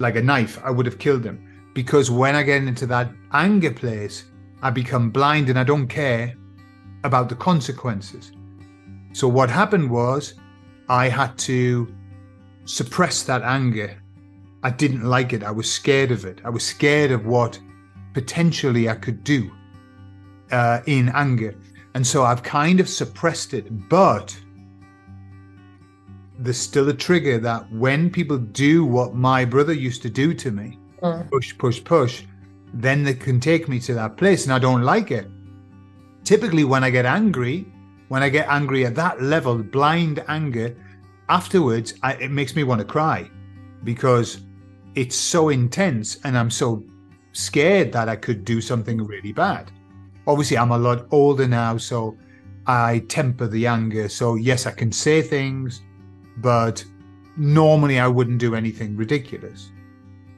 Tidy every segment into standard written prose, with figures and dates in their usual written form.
like a knife, I would have killed him. Because when I get into that anger place, I become blind and I don't care about the consequences. So what happened was I had to suppress that anger. I didn't like it. I was scared of it. I was scared of what potentially I could do in anger. And so I've kind of suppressed it, but there's still a trigger that when people do what my brother used to do to me, push, push, push, then they can take me to that place and I don't like it. Typically when I get angry at that level, blind anger, afterwards, it makes me want to cry because it's so intense and I'm so scared that I could do something really bad. Obviously, I'm a lot older now, so I temper the anger. So yes, I can say things, but normally I wouldn't do anything ridiculous.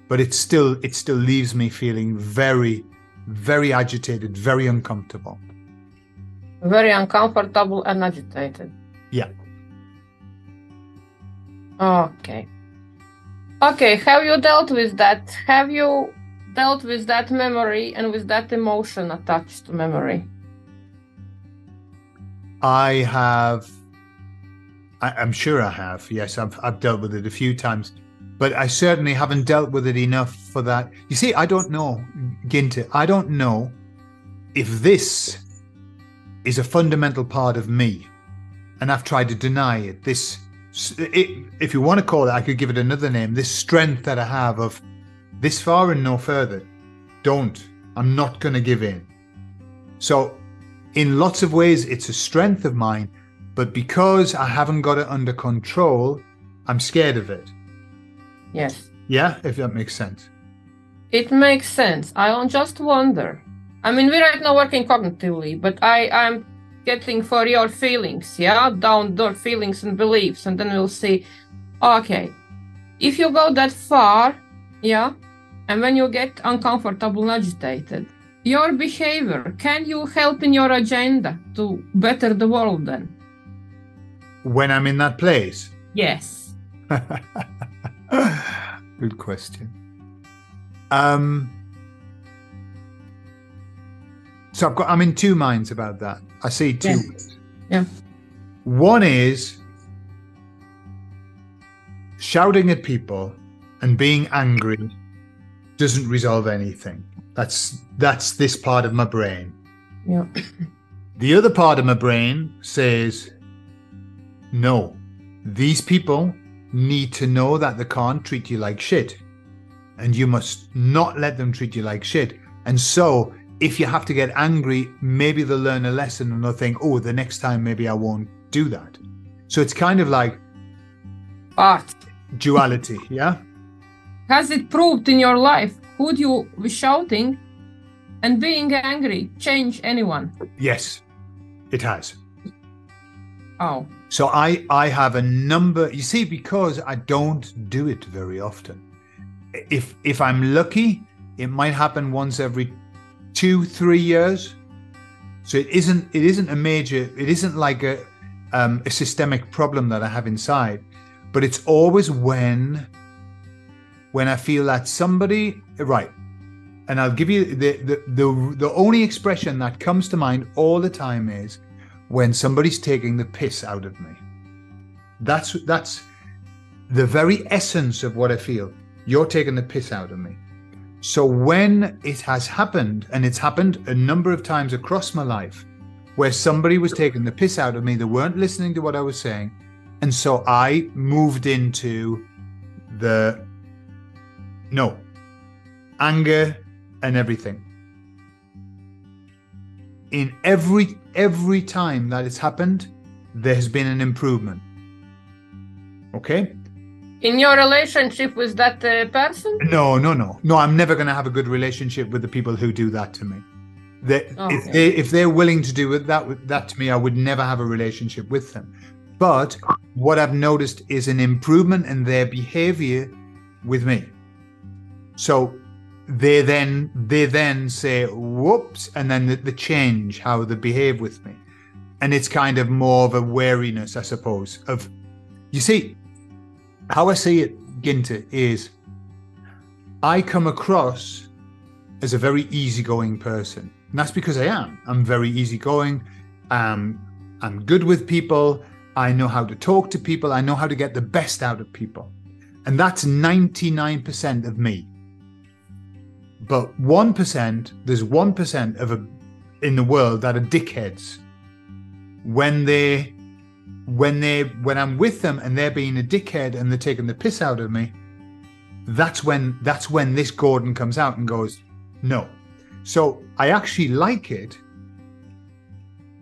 But it still leaves me feeling very, very agitated, very uncomfortable. Very uncomfortable and agitated. Yeah. Okay. Okay, have you dealt with that? Have you dealt with that memory and with that emotion attached to memory? I have. I'm sure I have. Yes, I've dealt with it a few times, but I certainly haven't dealt with it enough for that. You see, I don't know, Ginter. I don't know if this is a fundamental part of me, and I've tried to deny it. If you want to call it, I could give it another name. This strength that I have of this far and no further. I'm not going to give in. So in lots of ways, it's a strength of mine, but because I haven't got it under control, I'm scared of it. Yes. Yeah, if that makes sense. It makes sense. I just wonder. I mean, we're right now working cognitively, but I'm getting for your feelings, yeah? Down your feelings and beliefs, and then we'll see, okay, if you go that far, yeah, and when you get uncomfortable and agitated, your behavior, can you help in your agenda to better the world then? When I'm in that place? Yes. Good question. So I'm in two minds about that. I see two. Yeah. One is shouting at people and being angry doesn't resolve anything. That's this part of my brain. Yeah. The other part of my brain says, no, these people need to know that they can't treat you like shit. And you must not let them treat you like shit. And so if you have to get angry, maybe they'll learn a lesson and they'll think, oh, the next time maybe I won't do that. So it's kind of like duality, yeah? Has it proved in your life, could you, with shouting and being angry, change anyone? Yes, it has. Oh. So I have a number, you see, because I don't do it very often. If I'm lucky, it might happen once every 2-3 years. So it isn't a major, it isn't like a systemic problem that I have inside, but it's always when I feel that somebody, right, and I'll give you the only expression that comes to mind all the time is when somebody's taking the piss out of me. That's the very essence of what I feel. You're taking the piss out of me. So when it has happened, and it's happened a number of times across my life, where somebody was taking the piss out of me, they weren't listening to what I was saying, and so I moved into the anger and everything. In every time that it's happened, there has been an improvement. Okay? In your relationship with that person? No. I'm never going to have a good relationship with the people who do that to me. If they're willing to do that to me, I would never have a relationship with them. But what I've noticed is an improvement in their behavior with me. So they then say, whoops, and then they change how they behave with me. And it's kind of more of a wariness, I suppose, of, you see, how I see it, Ginter, is I come across as a very easygoing person. And that's because I am. I'm very easygoing. I'm good with people. I know how to talk to people. I know how to get the best out of people. And that's 99% of me. But 1%, there's 1% in the world that are dickheads. When I'm with them and they're being a dickhead and they're taking the piss out of me, that's when this Gordon comes out and goes, no. So I actually like it,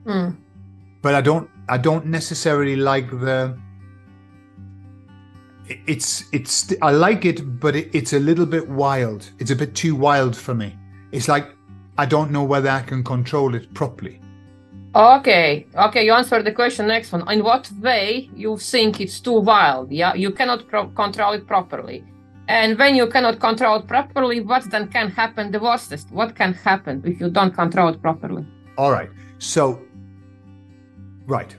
but I don't necessarily like I like it, but it's a little bit wild. It's a bit too wild for me. It's like, I don't know whether I can control it properly. Okay, you answered the question. Next one. In what way you think it's too wild? Yeah, you cannot control it properly. And when you cannot control it properly, what then can happen? The worstest. What can happen if you don't control it properly? All right. So, right.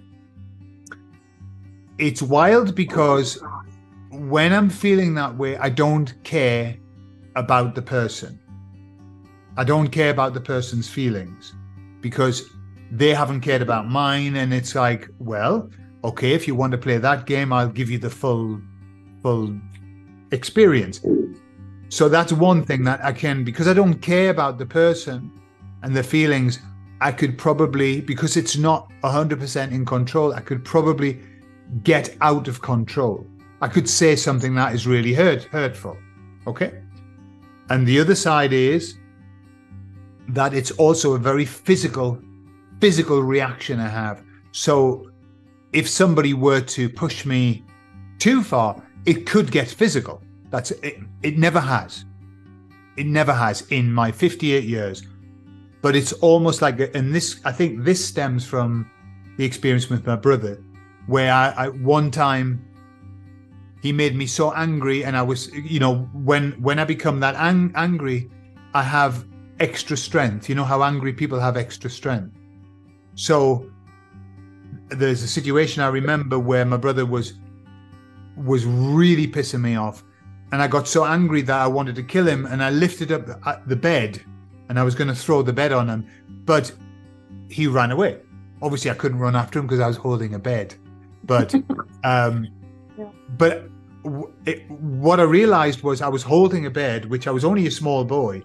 It's wild because when I'm feeling that way, I don't care about the person. I don't care about the person's feelings because they haven't cared about mine. And it's like, well, okay, if you want to play that game, I'll give you the full experience. So that's one thing that I can, because I don't care about the person and the feelings, I could probably, because it's not 100% in control, I could probably get out of control. I could say something that is really hurtful. Okay. And the other side is that it's also a very physical reaction I have. So if somebody were to push me too far, it could get physical. That's it. It never has. It never has in my 58 years. But it's almost like, and this, I think this stems from the experience with my brother, where I one time he made me so angry, and I was, when I become that angry, I have extra strength. You know how angry people have extra strength. So there's a situation I remember where my brother was really pissing me off, and I got so angry that I wanted to kill him, and I lifted up the bed and I was going to throw the bed on him, but he ran away. Obviously I couldn't run after him because I was holding a bed, but what I realized was I was holding a bed, which I was only a small boy,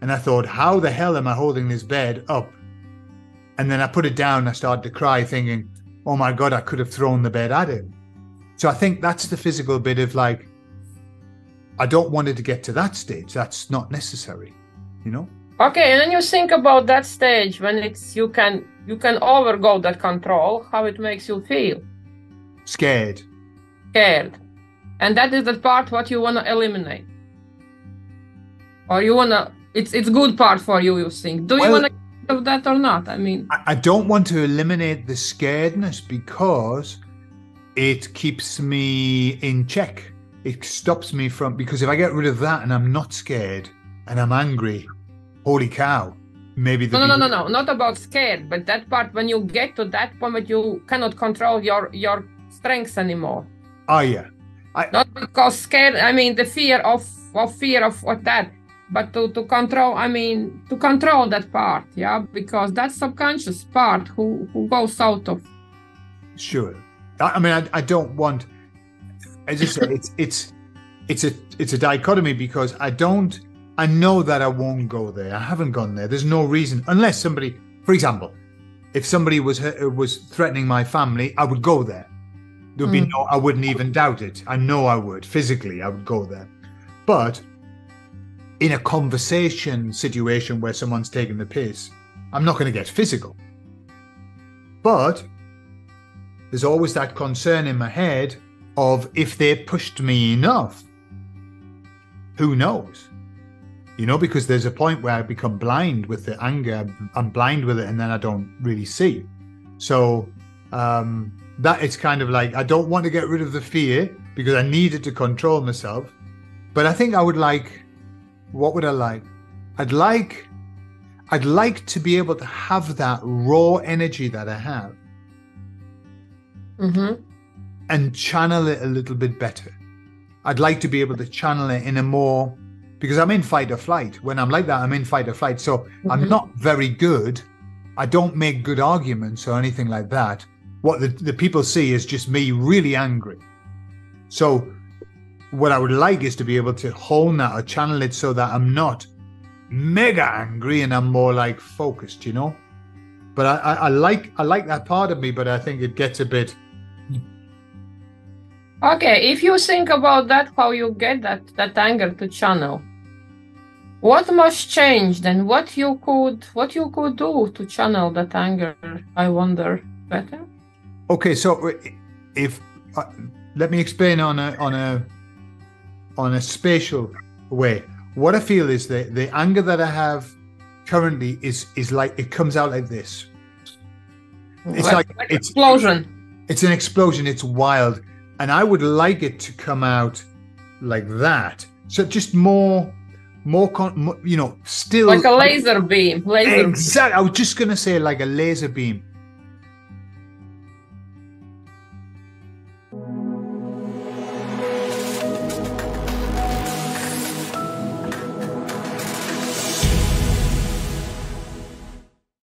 and I thought, how the hell am I holding this bed up? And then I put it down and I started to cry, thinking, oh my God, I could have thrown the bed at him. So I think that's the physical bit of like, I don't want it to get to that stage. That's not necessary, Okay, and then you think about that stage when it's you can overgo that control, how it makes you feel. Scared. And that is the part what you want to eliminate. Or you want to, it's good part for you think. Do you want to get of that or not? I mean, I don't want to eliminate the scaredness because it keeps me in check. It stops me from, because if I get rid of that and I'm not scared and I'm angry, holy cow, maybe no, not about scared, but that part when you get to that point you cannot control your strengths anymore. Oh yeah. Not because scared, I mean the fear of what that, but to control, I mean to control that part, yeah, because that subconscious part who goes out of. Sure. I mean I don't want, as I said, it's a dichotomy because I know that I won't go there. I haven't gone there. There's no reason, unless somebody, for example, if somebody was threatening my family, I would go there. There would be I wouldn't even doubt it. I know I would. Physically, I would go there. But in a conversation situation where someone's taking the piss, I'm not going to get physical. But there's always that concern in my head of if they pushed me enough, who knows? Because there's a point where I become blind with the anger. I'm blind with it and then I don't really see. So that it's kind of like, I don't want to get rid of the fear because I needed to control myself. But I think I would like, what would I like? I'd like to be able to have that raw energy that I have and channel it a little bit better. I'd like to be able to channel it in a more because I'm in fight or flight. When I'm like that, I'm in fight or flight. So I'm not very good. I don't make good arguments or anything like that. What the people see is just me really angry. So what I would like is to be able to hone that or channel it so that I'm not mega angry and I'm more like focused, you know. But I like that part of me, but I think it gets a bit. Okay, if you think about that, how you get that anger to channel, what must change then? What you could do to channel that anger? I wonder better. Okay, so if let me explain on a spatial way. What I feel is the anger that I have currently is like it comes out like this. It's like explosion. It's an explosion. It's wild, and I would like it to come out like that. So just more, you know, still like a laser beam. Exactly. I was just gonna say like a laser beam.